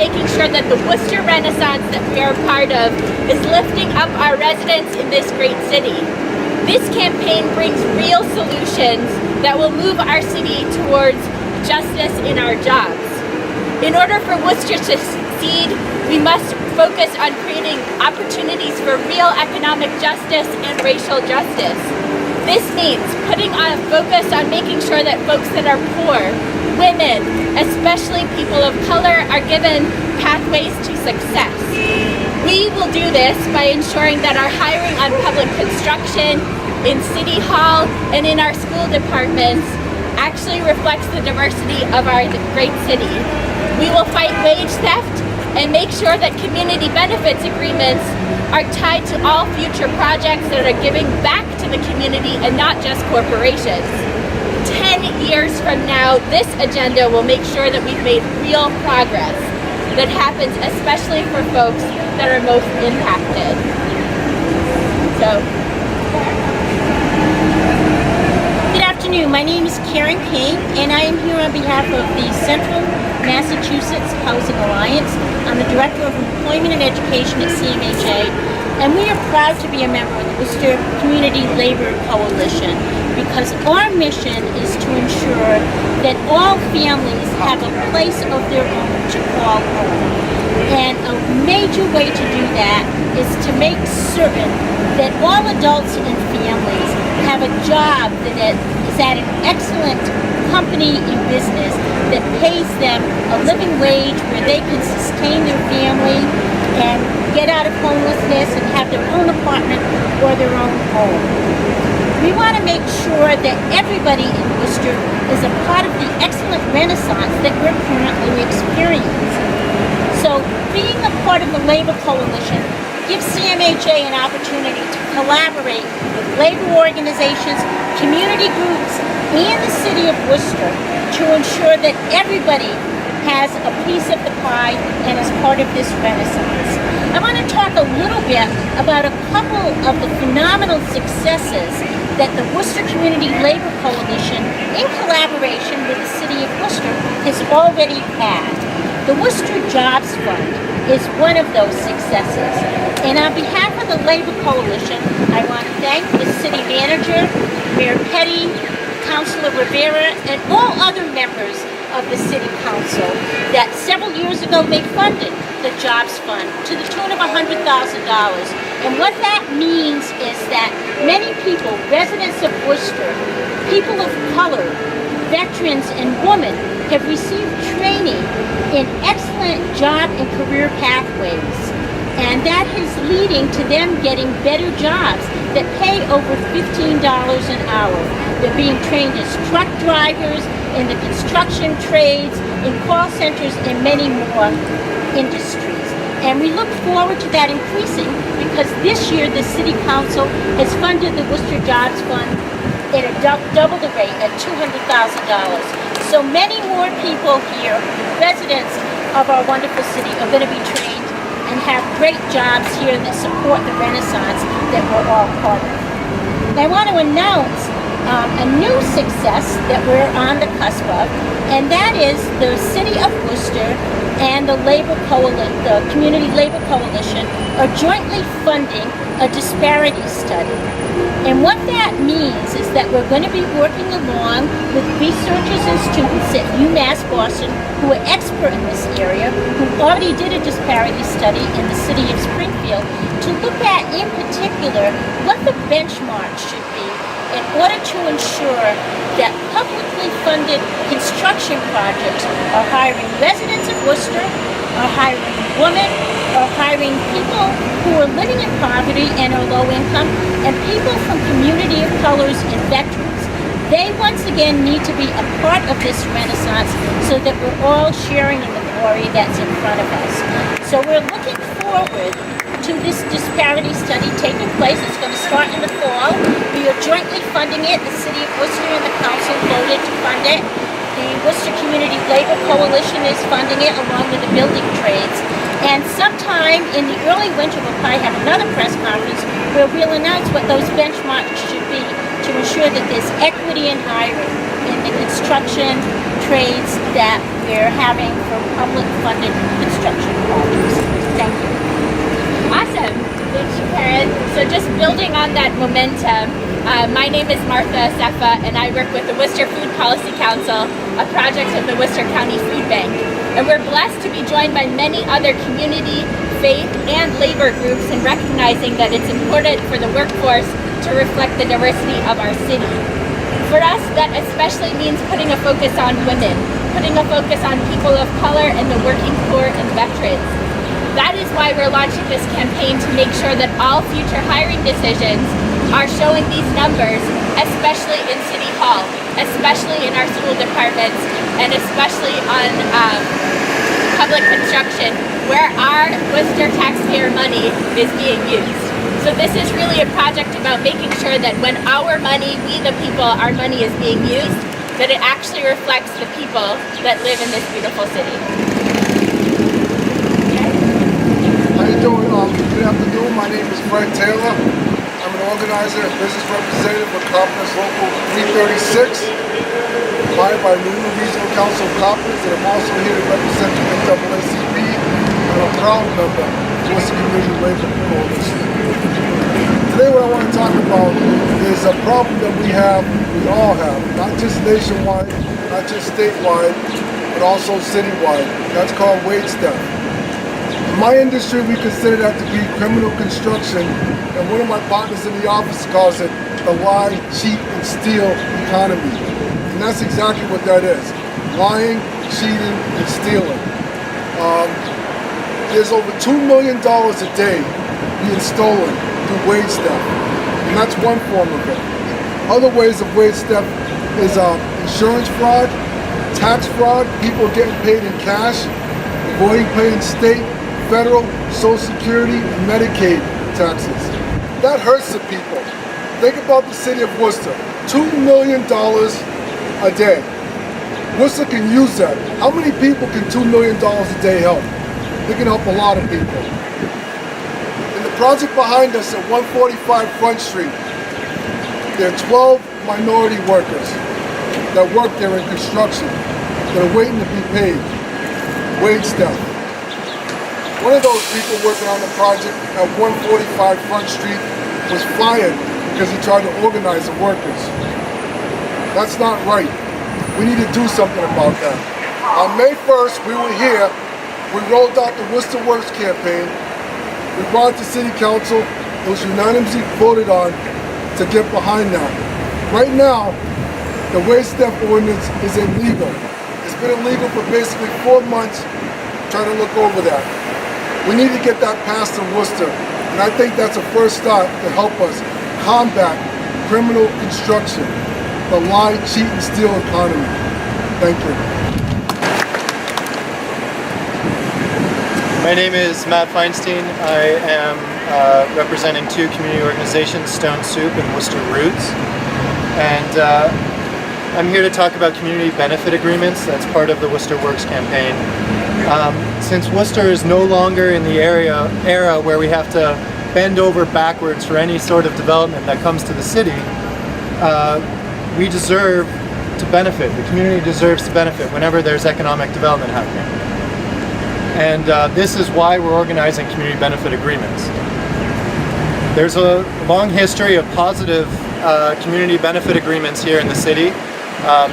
making sure that the Worcester Renaissance that we are a part of is lifting up our residents in this great city. This campaign brings real solutions that will move our city towards justice in our jobs. In order for Worcester to succeed, we must focus on creating opportunities for real economic justice and racial justice. This means putting a focus on making sure that folks that are poor, women, especially people of color, are given pathways to success. We will do this by ensuring that our hiring on public construction, in City Hall, and in our school departments actually reflects the diversity of our great city. We will fight wage theft and make sure that community benefits agreements are tied to all future projects that are giving back to the community and not just corporations. 10 years from now, this agenda will make sure that we've made real progress that happens especially for folks that are most impacted. Good afternoon, my name is Karen King and I am here on behalf of the Central Massachusetts Housing Alliance. I'm the Director of Employment and Education at CMHA, and we are proud to be a member of the Worcester Community Labor Coalition because our mission is to ensure that all families have a place of their own to call home. And a major way to do that is to make certain that all adults and families have a job that is at an excellent company in business that pays them a living wage where they can sustain their family and get out of homelessness and have their own apartment or their own home. We want to make sure that everybody in Worcester is a part of the excellent renaissance that we're currently experiencing. So being a part of the Labor Coalition gives CMHA an opportunity to collaborate with labor organizations, community groups, and the city of Worcester to ensure that everybody has a piece of the pie and is part of this renaissance. I want to talk a little bit about a couple of the phenomenal successes that the Worcester Community Labor Coalition, in collaboration with the city of Worcester, has already had. The Worcester Jobs Fund is one of those successes. And on behalf of the Labor Coalition, I want to thank the city manager, Mayor Petty, Councilor Rivera, and all other members of the City Council that several years ago they funded the Jobs Fund to the tune of $100,000. And what that means is that many people, residents of Worcester, people of color, veterans, and women have received training in excellent job and career pathways. And that is leading to them getting better jobs that pay over $15 an hour. They're being trained as truck drivers, in the construction trades, in call centers, and many more industries. And we look forward to that increasing because this year the City Council has funded the Worcester Jobs Fund at double the rate at $200,000. So many more people here, residents of our wonderful city, are going to be trained and have great jobs here that support the renaissance that we're all part of. And I want to announce a new success that we're on the cusp of, and that is the City of Worcester and the Community Labor Coalition are jointly funding a disparity study. And what that means is that we're going to be working along with researchers and students at UMass Boston who are expert in this area, who already did a disparity study in the city of Springfield, to look at, in particular, what the benchmark should be in order to ensure that publicly funded construction projects are hiring residents of Worcester, are hiring women, are hiring people who are living in poverty and are low income, and people from community of colors and veterans. They once again need to be a part of this renaissance so that we're all sharing in the glory that's in front of us. So we're looking forward to this disparity study taking place. It's going to start in the fall. We are jointly funding it. The City of Worcester and the Council voted to fund it. The Worcester Community Labor Coalition is funding it along with the building trades. And sometime in the early winter, we'll probably have another press conference where we'll announce what those benchmarks should be to ensure that there's equity in hiring in the construction, trades that we're having for public funded construction projects. Thank you. Awesome. Thank you, Karen. So just building on that momentum, my name is Martha Sefa, and I work with the Worcester Food Policy Council, a project of the Worcester County Food Bank. And we're blessed to be joined by many other community, faith, and labor groups in recognizing that it's important for the workforce to reflect the diversity of our city. For us, that especially means putting a focus on women, putting a focus on people of color and the working poor and veterans. That is why we're launching this campaign to make sure that all future hiring decisions are showing these numbers, especially in City Hall, especially in our school departments, and especially on public construction, where our Worcester taxpayer money is being used. So this is really a project about making sure that when our money, we the people, our money is being used, that it actually reflects the people that live in this beautiful city. How you doing? Good afternoon. My name is Fred Taylor. I'm an organizer and business representative with Competence Local 336, hired by New England Regional Council of Competence, and I'm also here to represent the NAACP, and I'm a proud member of the Worcester Community Labor Coalition. Today what I want to talk about is a problem that we all have, not just nationwide, not just statewide, but also citywide. That's called wage theft. In my industry, we consider that to be criminal construction, and one of my partners in the office calls it the lie, cheat, and steal economy. And that's exactly what that is. Lying, cheating, and stealing. There's over $2 million a day being stolen through wage theft, and that's one form of it. Other ways of wage theft is insurance fraud, tax fraud, people getting paid in cash, avoiding paying state, federal, Social Security, and Medicaid taxes. That hurts the people. Think about the city of Worcester, $2 million a day. Worcester can use that. How many people can $2 million a day help? They can help a lot of people. In the project behind us at 145 Front Street, there are 12 minority workers that work there in construction that are waiting to be paid. Wage theft. One of those people working on the project at 145 Front Street was fired because he tried to organize the workers. That's not right. We need to do something about that. On May 1st, we were here. We rolled out the Worcester Works campaign. We brought it to City Council. It was unanimously voted on to get behind that. Right now, the wage theft ordinance is illegal. It's been illegal for basically 4 months. Trying to look over that. We need to get that passed in Worcester, and I think that's a first start to help us combat criminal construction, the lie, cheat, and steal economy. Thank you. My name is Matt Feinstein. I am representing two community organizations, Stone Soup and Worcester Roots. And I'm here to talk about community benefit agreements. That's part of the Worcester Works campaign. Since Worcester is no longer in the era where we have to bend over backwards for any sort of development that comes to the city, we deserve to benefit. The community deserves to benefit whenever there's economic development happening. And this is why we're organizing community benefit agreements. There's a long history of positive community benefit agreements here in the city.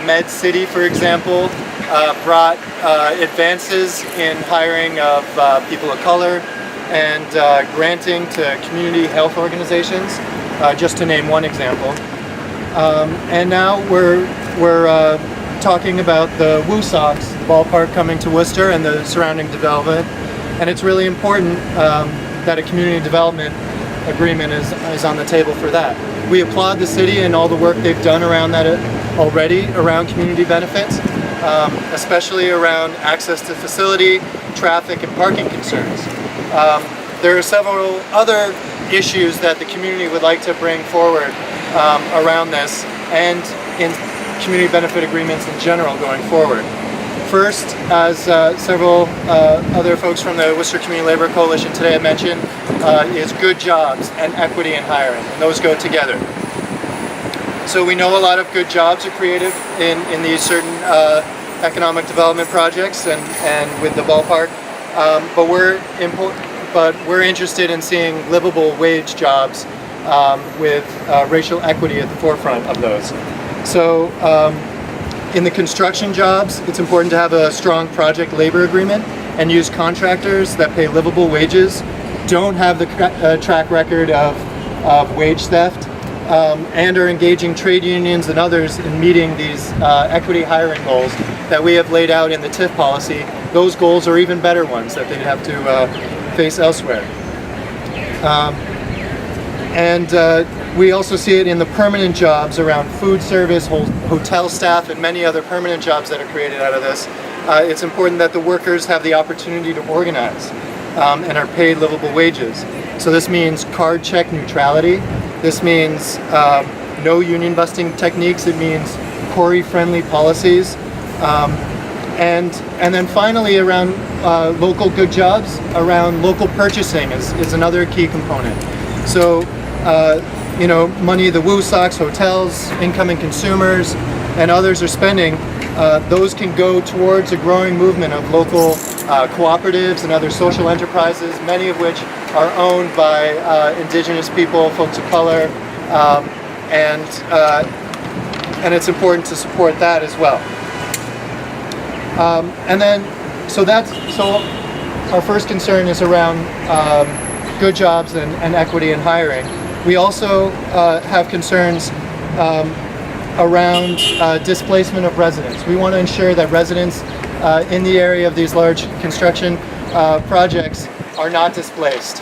Med City, for example, brought advances in hiring of people of color and granting to community health organizations, just to name one example. And now we're talking about the Woo Sox ballpark coming to Worcester and the surrounding development, and it's really important that a community development agreement is on the table for that. We applaud the city and all the work they've done around that already, around community benefits, especially around access to facility, traffic, and parking concerns. There are several other issues that the community would like to bring forward around this and in community benefit agreements in general going forward. First, as several other folks from the Worcester Community Labor Coalition today have mentioned, is good jobs and equity in hiring, and those go together. So we know a lot of good jobs are created in these certain economic development projects and with the ballpark, but we're interested in seeing livable wage jobs with racial equity at the forefront of those. So in the construction jobs, it's important to have a strong project labor agreement and use contractors that pay livable wages, don't have the track record of wage theft, and are engaging trade unions and others in meeting these equity hiring goals that we have laid out in the TIF policy. Those goals are even better ones that they'd have to face elsewhere. We also see it in the permanent jobs around food service, hotel staff, and many other permanent jobs that are created out of this. It's important that the workers have the opportunity to organize and are paid livable wages. So this means card check neutrality. This means no union busting techniques. It means Corey-friendly policies. And then finally, around local good jobs, around local purchasing is another key component. So, money the WooSox, hotels, incoming consumers, and others are spending, those can go towards a growing movement of local cooperatives and other social enterprises, many of which are owned by indigenous people, folks of color, and it's important to support that as well. So our first concern is around good jobs and equity in hiring. We also have concerns around displacement of residents. We want to ensure that residents in the area of these large construction projects are not displaced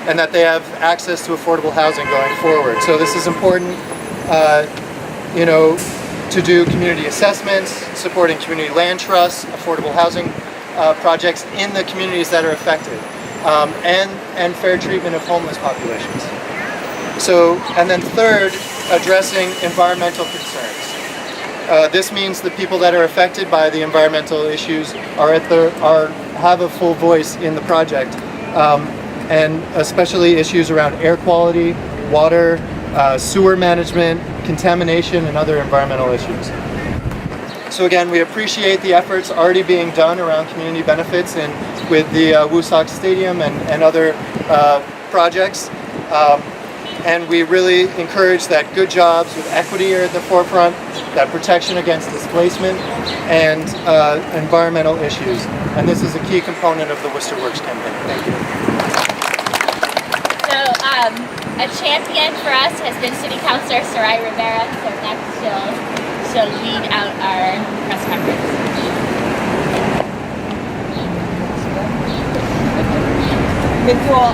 and that they have access to affordable housing going forward. So this is important, to do community assessments, supporting community land trusts, affordable housing projects in the communities that are affected, and fair treatment of homeless populations. So, and then third, addressing environmental concerns. This means the people that are affected by the environmental issues have a full voice in the project, and especially issues around air quality, water, sewer management, contamination, and other environmental issues. So again, we appreciate the efforts already being done around community benefits and with the WooSox Stadium and other projects. And we really encourage that good jobs with equity are at the forefront, that protection against displacement, and environmental issues. And this is a key component of the Worcester Works campaign. Thank you. So a champion for us has been City Councilor Sarai Rivera. So next she'll lead out our press conference. Okay, cool.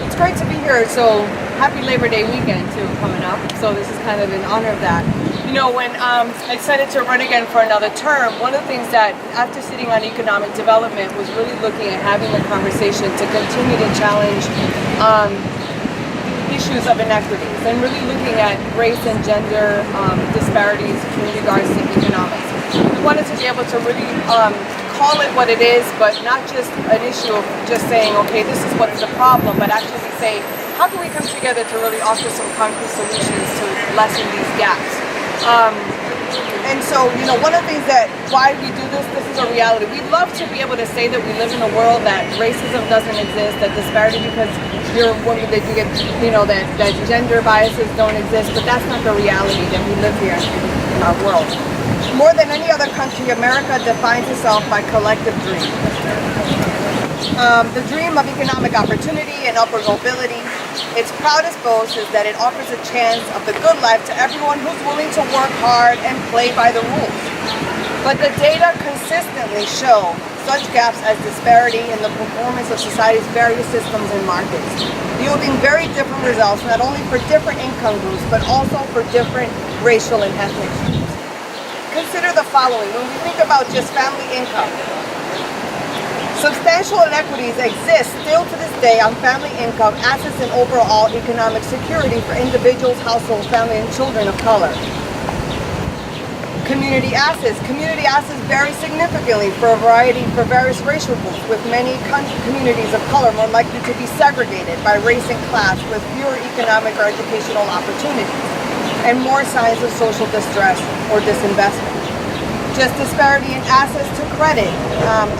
It's great to be here. So happy Labor Day weekend too coming up. So this is kind of in honor of that. When I decided to run again for another term, one of the things that after sitting on economic development was really looking at having a conversation to continue to challenge issues of inequities and really looking at race and gender disparities in regards to economics. We wanted to be able to really call it what it is, but not just an issue of just saying, okay, this is what's the problem, but actually say, how can we come together to really offer some concrete solutions to lessen these gaps? And so, one of the things that why we do this is a reality. We'd love to be able to say that we live in a world that racism doesn't exist, that disparity because you're a woman, that you get, that gender biases don't exist, but that's not the reality that we live here in our world. More than any other country, America defines itself by collective dreams. The dream of economic opportunity and upward mobility. Its proudest boast is that it offers a chance of the good life to everyone who's willing to work hard and play by the rules. But the data consistently show such gaps as disparity in the performance of society's various systems and markets, yielding very different results not only for different income groups, but also for different racial and ethnic groups. Consider the following. When we think about just family income, substantial inequities exist still to this day on family income, assets, and overall economic security for individuals, households, family, and children of color. Community assets. Community assets vary significantly for various racial groups, with many communities of color more likely to be segregated by race and class, with fewer economic or educational opportunities, and more signs of social distress or disinvestment. just disparity in access to credit,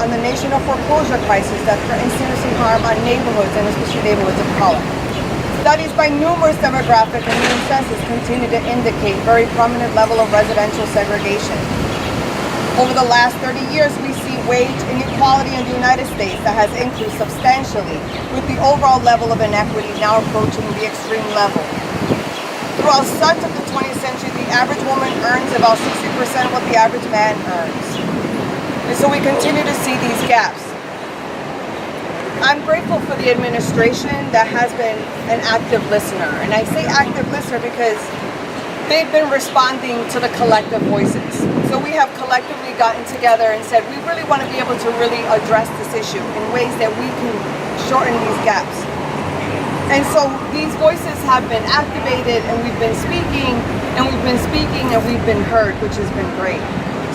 on the national foreclosure crisis that threatens seriously harm on neighborhoods and especially neighborhoods of color. Studies by numerous demographic and human census continue to indicate very prominent level of residential segregation. Over the last 30 years, we see wage inequality in the United States that has increased substantially, with the overall level of inequity now approaching the extreme level. Throughout such of the 20th century, the average woman earns about 60% of what the average man earns. And so we continue to see these gaps. I'm grateful for the administration that has been an active listener. And I say active listener because they've been responding to the collective voices. So we have collectively gotten together and said, we really want to be able to really address this issue in ways that we can shorten these gaps. And so these voices have been activated, and we've been speaking, and we've been speaking, and we've been heard, which has been great.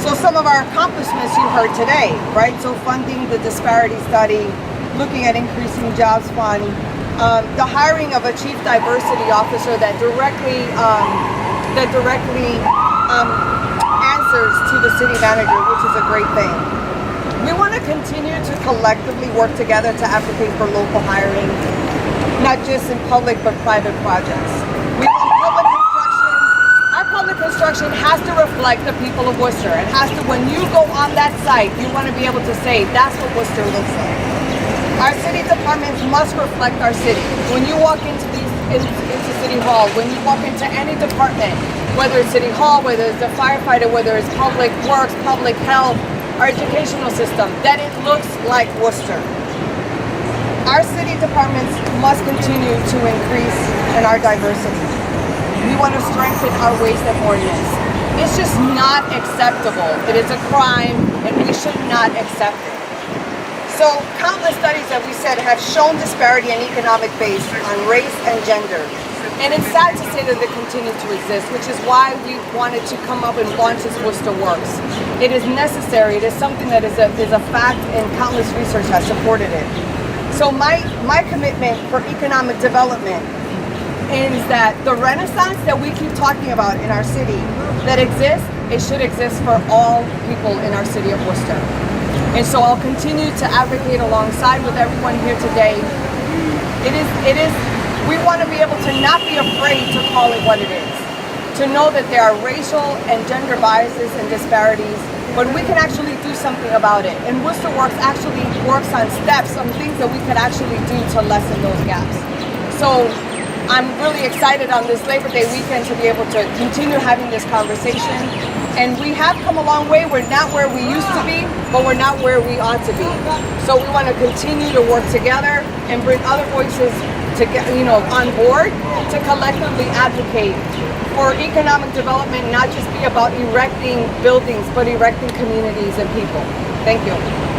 So some of our accomplishments you heard today, right? So funding the disparity study, looking at increasing jobs fund, the hiring of a chief diversity officer that directly answers to the city manager, which is a great thing. We want to continue to collectively work together to advocate for local hiring, not just in public but private projects. We want public construction. Our public construction has to reflect the people of Worcester. It has to, when you go on that site, you want to be able to say, that's what Worcester looks like. Our city departments must reflect our city. When you walk into City Hall, when you walk into any department, whether it's City Hall, whether it's the firefighter, whether it's public works, public health, our educational system, that it looks like Worcester. Our city departments must continue to increase in our diversity. We want to strengthen our waste and ordinance. It's just not acceptable. It is a crime, and we should not accept it. So countless studies that we said have shown disparity in economic base on race and gender. And it's sad to say that they continue to exist, which is why we wanted to come up and launch this Worcester Works. It is necessary. It is something that is a fact, and countless research has supported it. So my commitment for economic development is that the renaissance that we keep talking about in our city that exists, it should exist for all people in our city of Worcester. And so I'll continue to advocate alongside with everyone here today. We want to be able to not be afraid to call it what it is. To know that there are racial and gender biases and disparities, but we can actually do something about it. And Worcester Works actually works on steps, on things that we could actually do to lessen those gaps. So I'm really excited on this Labor Day weekend to be able to continue having this conversation. And we have come a long way. We're not where we used to be, but we're not where we ought to be. So we want to continue to work together and bring other voices to get, on board to collectively advocate for economic development, not just be about erecting buildings, but erecting communities and people. Thank you.